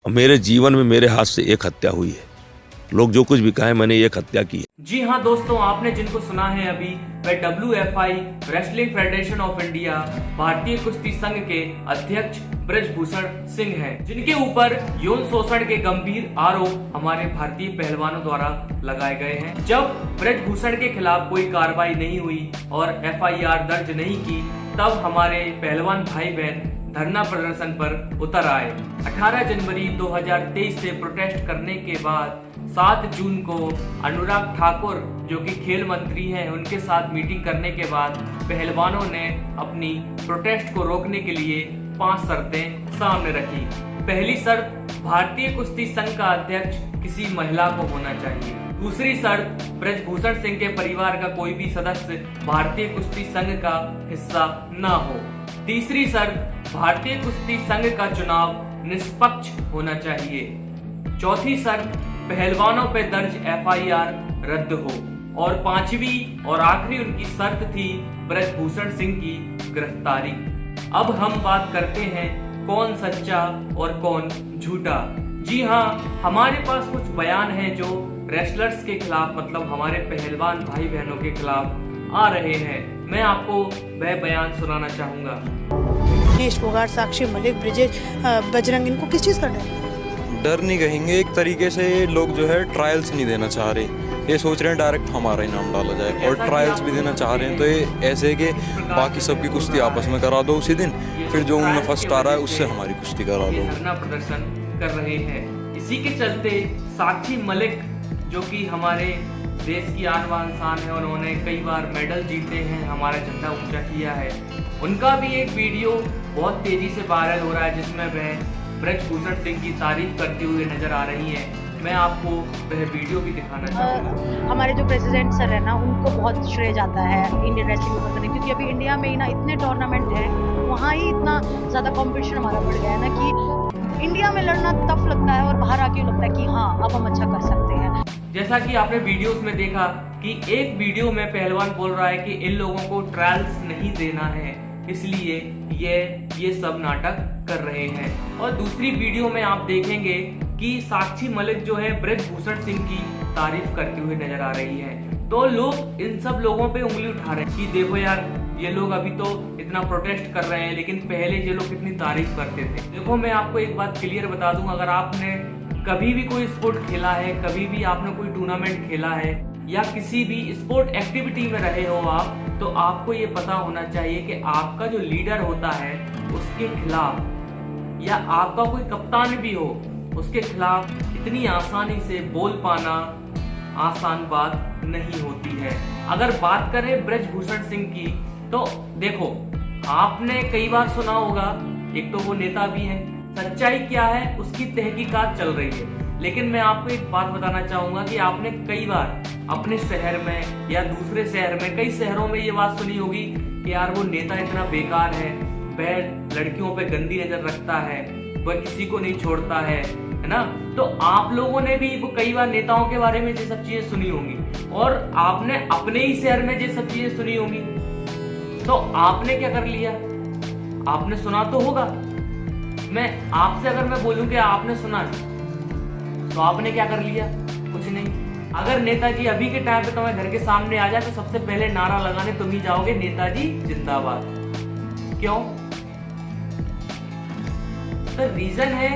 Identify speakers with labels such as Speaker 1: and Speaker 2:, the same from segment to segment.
Speaker 1: और मेरे जीवन में मेरे हाथ से एक हत्या हुई है। लोग जो कुछ भी कहें, मैंने एक हत्या की है।
Speaker 2: जी हाँ दोस्तों, आपने जिनको सुना है अभी वह WFI wrestling federation of India भारतीय कुश्ती संघ के अध्यक्ष ब्रजभूषण सिंह हैं, जिनके ऊपर यौन शोषण के गंभीर आरोप हमारे भारतीय पहलवानों द्वारा लगाए गए हैं। जब ब्रजभूषण के खिलाफ कोई कार्रवाई नहीं हुई और FIR दर्ज नहीं की, तब हमारे पहलवान भाई बहन धरना प्रदर्शन पर उतर आए। 18 जनवरी 2023 से प्रोटेस्ट करने के बाद 7 जून को अनुराग ठाकुर जो कि खेल मंत्री हैं, उनके साथ मीटिंग करने के बाद पहलवानों ने अपनी प्रोटेस्ट को रोकने के लिए 5 शर्तें सामने रखी। पहली शर्त, भारतीय कुश्ती संघ का अध्यक्ष किसी महिला को होना चाहिए। दूसरी शर्त, ब्रजभूषण सिंह के परिवार का कोई भी सदस्य भारतीय कुश्ती संघ का हिस्सा न हो। तीसरी शर्त, भारतीय कुश्ती संघ का चुनाव निष्पक्ष होना चाहिए। चौथी शर्त, पहलवानों पर दर्ज FIR रद्द हो। और पांचवी और आखिरी उनकी शर्त थी ब्रजभूषण सिंह की गिरफ्तारी। अब हम बात करते हैं कौन सच्चा और कौन झूठा। जी हाँ, हमारे पास कुछ बयान हैं जो रेसलर्स के खिलाफ, मतलब हमारे पहलवान भाई बहनों के खिलाफ आ रहे हैं। मैं आपको वह बयान सुनाना चाहूंगा।
Speaker 3: दिनेश फोगाट, साक्षी मलिक, ब्रिजेश बजरंग, इनको किस चीज का
Speaker 4: डर नहीं कहेंगे, एक तरीके से लोग जो है ट्रायल्स नहीं देना चाह रहे। ये सोच रहे हैं डायरेक्ट हमारा ही नाम डाला जाए, और ट्रायल्स भी देना चाह रहे हैं तो ये ऐसे कि बाकी सबकी कुश्ती आपस में करा दो उसी दिन, फिर जो उनमें फर्स्ट आ रहा है उससे हमारी कुश्ती करा दो।
Speaker 2: धरना प्रदर्शन कर रहे हैं। इसी के चलते साक्षी मलिक जो कि हमारे देश की आन बान शान है, उन्होंने कई बार मेडल जीते हैं, हमारा झंडा ऊंचा किया है, उनका भी एक वीडियो बहुत तेजी से वायरल हो रहा है जिसमें वह ब्रजभूषण सिंह की तारीफ करते हुए नजर आ रही हैं। मैं आपको वह वीडियो भी दिखाना चाहूँगा।
Speaker 3: हमारे जो प्रेसिडेंट सर है ना, उनको बहुत श्रेय जाता है इंडियन रेसलिंग ऊपर करने, क्योंकि अभी इंडिया में ही ना इतने टूर्नामेंट है, वहाँ ही इतना ज्यादा कंपटीशन हमारा बढ़ गया है ना कि इंडिया में लड़ना टफ लगता है और बाहर आके लगता है कि हाँ अब हम अच्छा कर सकते हैं।
Speaker 2: जैसा कि आपने वीडियोस में देखा कि एक वीडियो में पहलवान बोल रहा है कि इन लोगों को ट्रायल्स नहीं देना है, इसलिए ये सब नाटक कर रहे हैं। और दूसरी वीडियो में आप देखेंगे कि साक्षी मलिक जो है ब्रजभूषण सिंह की तारीफ करते हुए नजर आ रही है। तो लोग इन सब लोगों पे उंगली उठा रहे हैं कि देखो यार, ये लोग अभी तो इतना प्रोटेस्ट कर रहे हैं, लेकिन पहले ये लोग कितनी तारीफ करते थे। देखो, मैं आपको एक बात क्लियर बता दूं, अगर आपने कभी भी कोई स्पोर्ट खेला है, कभी भी आपने कोई टूर्नामेंट खेला है, या किसी भी स्पोर्ट एक्टिविटी में रहे हो आप, तो आपको ये पता होना चाहिए कि आपका जो लीडर होता है उसके खिलाफ, या आपका कोई कप्तान भी हो, उसके खिलाफ इतनी आसानी से बोल पाना आसान बात नहीं होती है। अगर बात करें ब्रजभूषण सिंह की, तो देखो, आपने कई बार सुना होगा, एक तो वो नेता भी है, सच्चाई क्या है उसकी तहकीकात चल रही है। लेकिन मैं आपको एक बात बताना चाहूंगा कि आपने कई बार अपने शहर में या दूसरे शहर में, कई शहरों में ये बात सुनी होगी कि यार वो नेता इतना बेकार है, वह लड़कियों पे गंदी नजर रखता है, वह किसी को नहीं छोड़ता है ना। तो आप लोगों ने भी वो कई बार नेताओं के बारे में ये सब चीजें सुनी होंगी, और आपने अपने ही शहर में ये सब चीजें सुनी होंगी। तो आपने क्या कर लिया? आपने सुना तो होगा। मैं आपसे अगर मैं बोलूं कि आपने सुना, तो आपने क्या कर लिया? कुछ नहीं। अगर नेताजी अभी के टाइम पे तुम्हारे घर के सामने आ जाए तो सबसे पहले नारा लगाने तुम ही जाओगे, नेताजी जिंदाबाद। क्यों? तो रीजन है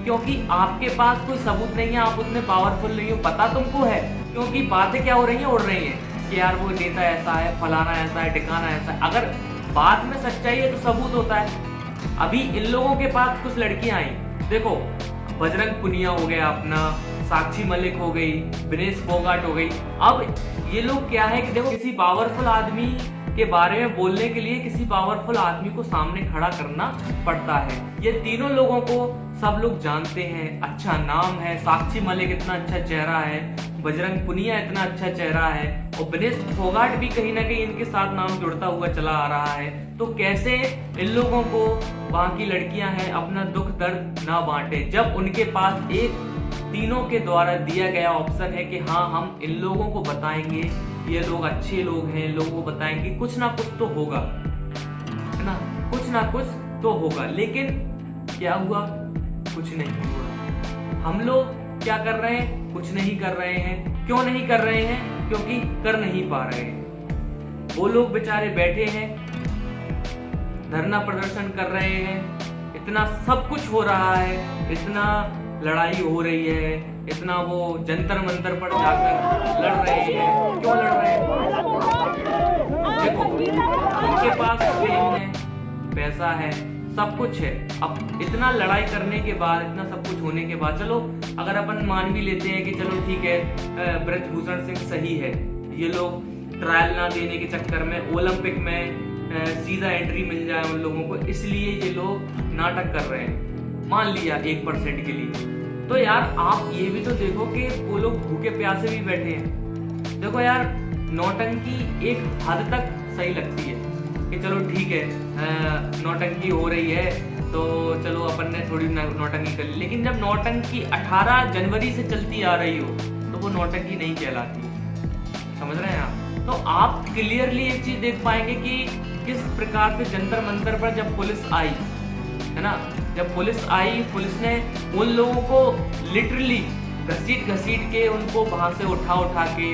Speaker 2: क्योंकि आपके पास कोई सबूत नहीं है, आप उतने पावरफुल नहीं हो, पता तुमको है। क्योंकि बातें क्या हो रही है, उड़ रही है कि यार वो नेता ऐसा है, फलाना ऐसा है, ठिकाना ऐसा है। अगर बात में सच्चाई है तो सबूत होता है। अभी इन लोगों के पास कुछ लड़कियां आई, देखो, बजरंग पुनिया हो गया अपना, साक्षी मलिक हो गई, दिनेश फोगाट हो गई। अब ये लोग क्या है कि देखो, किसी पावरफुल आदमी के बारे में बोलने के लिए किसी पावरफुल आदमी को सामने खड़ा करना पड़ता है। ये तीनों लोगों को सब लोग जानते हैं, अच्छा नाम है, साक्षी मलिक इतना अच्छा चेहरा है, बजरंग पुनिया इतना अच्छा चेहरा है, और दिनेश फोगाट भी कहीं ना कहीं इनके साथ नाम जुड़ता हुआ चला आ रहा है। तो कैसे इन लोगों को, वहां की लड़कियां हैं, अपना दुख दर्द ना बांटे, जब उनके पास एक तीनों के द्वारा दिया गया ऑप्शन है कि हाँ, हम इन लोगों को बताएंगे, ये लोग अच्छे लोग हैं, लोगों को बताएंगे, कुछ ना कुछ तो होगा, है ना, कुछ ना कुछ तो होगा। लेकिन क्या हुआ? कुछ नहीं हुआ। हम लोग क्या कर रहे हैं? कुछ नहीं कर रहे हैं। क्यों नहीं कर रहे हैं? क्योंकि कर नहीं पा रहे हैं। वो लोग बेचारे बैठे हैं, धरना प्रदर्शन कर रहे हैं, इतना सब कुछ हो रहा है, इतना लड़ाई हो रही है, इतना वो जंतर मंतर पर जाकर लड़ रहे हैं। क्यों लड़ रहे हैं? देखो, उनके पास फेम है, पैसा है, सब कुछ है। अब इतना लड़ाई करने के बाद, इतना सब कुछ होने के बाद, चलो अगर अपन मान भी लेते हैं कि चलो ठीक है, ब्रजभूषण सिंह सही है, ये लोग ट्रायल ना देने के चक्कर में ओलंपिक में सीधा एंट्री मिल जाए उन लोगों को, इसलिए ये लोग नाटक कर रहे हैं, मान लिया 1% के लिए। तो यार आप ये भी तो देखो कि वो लोग भूखे प्यासे भी बैठे हैं। देखो यार, नौटंकी एक हद तक सही लगती है कि चलो ठीक है, नौटंकी हो रही है तो चलो अपन ने थोड़ी नौटंकी कर ली, लेकिन जब नौटंकी 18 जनवरी से चलती आ रही हो तो वो नौटंकी नहीं कहलाती। समझ रहे हैं आप? तो आप क्लियरली एक चीज देख पाएंगे कि किस प्रकार से जंतर मंतर पर जब पुलिस आई, है ना, जब पुलिस आई, पुलिस ने उन लोगों को लिटरली घसीट के उनको वहां से उठा के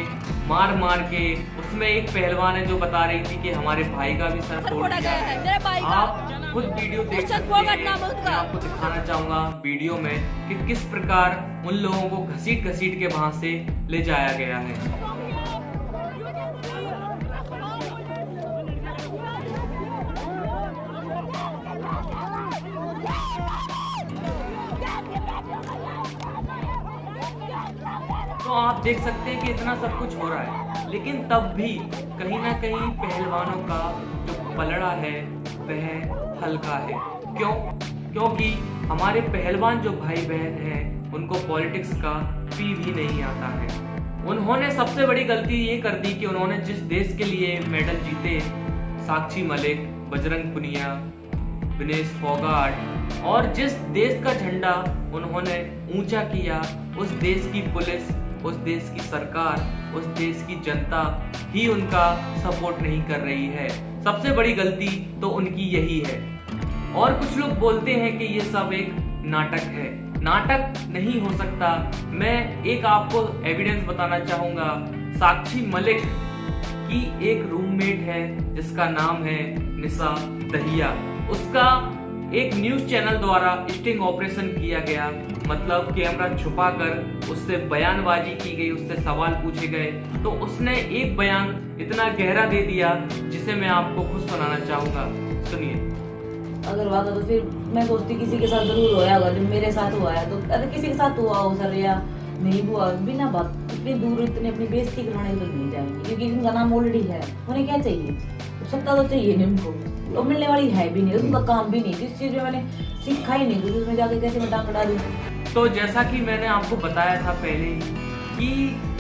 Speaker 2: मार के, उसमें एक पहलवान है जो बता रही थी कि हमारे भाई का भी सर फोड़ दिया है। आप खुद वीडियो देख सकते हैं। मैं आपको दिखाना चाहूंगा वीडियो में कि किस प्रकार उन लोगों को घसीट के वहां से ले जाया गया है। तो आप देख सकते हैं कि इतना सब कुछ हो रहा है, लेकिन तब भी कहीं ना कहीं पहलवानों का जो पलड़ा है वह हल्का है। क्यों? क्योंकि हमारे पहलवान जो भाई बहन हैं उनको पॉलिटिक्स का पी भी नहीं आता है। उन्होंने सबसे बड़ी गलती ये कर दी कि उन्होंने जिस देश के लिए मेडल जीते, साक्षी मलिक, बजरंग पुनिया, विनेश फोगाट, और जिस देश का झंडा उन्होंने ऊंचा किया, उस देश की पुलिस, उस देश की सरकार, उस देश की जनता ही उनका सपोर्ट नहीं कर रही है। सबसे बड़ी गलती तो उनकी यही है। और कुछ लोग बोलते हैं कि ये सब एक नाटक है। नाटक नहीं हो सकता। मैं एक आपको एविडेंस बताना चाहूंगा। साक्षी मलिक की एक रूममेट है जिसका नाम है निशा दहिया। उसका एक न्यूज चैनल द्वारा स्टिंग ऑपरेशन किया गया, मतलब कैमरा छुपाकर उससे बयानबाजी की गई, उससे सवाल पूछे गए, तो उसने एक बयान इतना गहरा दे दिया जिसे मैं आपको खुद सुनाना चाहूंगा। सुनिए।
Speaker 5: अगर हुआ तो फिर मैं सोचती किसी के साथ जरूर होया होगा, जब मेरे साथ हुआ है तो अगर किसी के साथ हुआ हो सर या नहीं हुआ, बिना बात इतनी दूर इतने अपनी बेइज्जती करवाने तो नहीं जाएंगे, क्योंकि उनका नाम ऑलरेडी है। उन्हें क्या चाहिए? सत्ता तो चाहिए नहीं उनको, तो मिलने वाली है भी नहीं, उनका काम भी नहीं। जिस चीज में मैंने सीखा ही नहीं, उसमें जाके कैसे मैं टांग अड़ा दूं।
Speaker 2: तो जैसा कि मैंने आपको बताया था पहले ही कि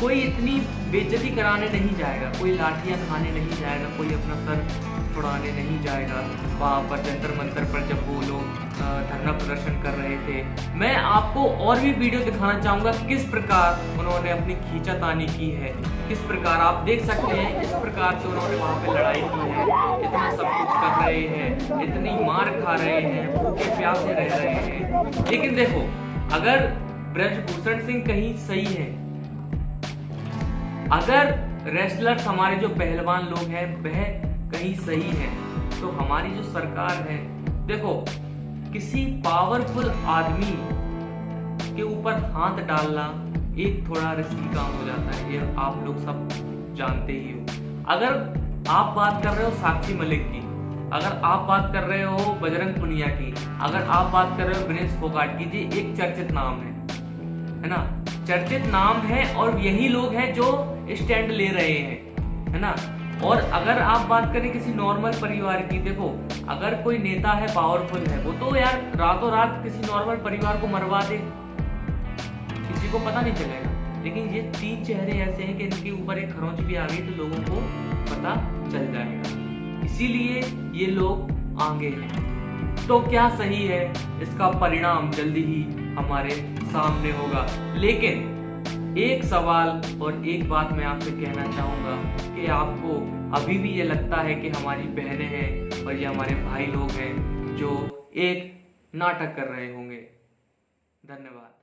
Speaker 2: कोई इतनी बेइज्जती कराने नहीं जाएगा, कोई लाठियां खाने नहीं जाएगा, कोई अपना सर छुड़ाने नहीं जाएगा वहाँ पर जंतर मंतर पर जब वो लोग धरना प्रदर्शन कर रहे थे। मैं आपको और भी वीडियो दिखाना चाहूँगा किस प्रकार उन्होंने अपनी खींचातानी की है, किस प्रकार आप देख सकते हैं, इस प्रकार से उन्होंने वहाँ पे लड़ाई की है, इतना सब कुछ कर रहे हैं, इतनी मार खा रहे हैं, भूखे प्यासे रह रहे हैं। लेकिन देखो, अगर ब्रजभूषण सिंह कहीं सही है, अगर रेसलर्स हमारे जो पहलवान लोग हैं वह कहीं सही है, तो हमारी जो सरकार है, देखो किसी पावरफुल आदमी के ऊपर हाथ डालना एक थोड़ा रिस्की काम हो जाता है, ये आप लोग सब जानते ही हो। अगर आप बात कर रहे हो साक्षी मलिक की, अगर आप बात कर रहे हो बजरंग पुनिया की, अगर आप बात कर रहे हो विनेश फोगाट की, जी एक चर्चित नाम है ना, चर्चित नाम है, और यही लोग हैं जो स्टैंड ले रहे हैं, है ना। और अगर आप बात करें किसी नॉर्मल परिवार की, देखो अगर कोई नेता है, पावरफुल है, वो तो यार रातों रात किसी नॉर्मल परिवार को मरवा दे, किसी को पता नहीं चलेगा। लेकिन ये तीन चेहरे ऐसे हैं कि इनके ऊपर एक खरोंच भी आ गई तो लोगों को पता चल जाएगा, इसीलिए ये लोग आगे हैं। तो क्या सही है, इसका परिणाम जल्दी ही हमारे सामने होगा। लेकिन एक सवाल और एक बात मैं आपसे कहना चाहूंगा कि आपको अभी भी ये लगता है कि हमारी बहनें हैं और ये हमारे भाई लोग हैं जो एक नाटक कर रहे होंगे। धन्यवाद।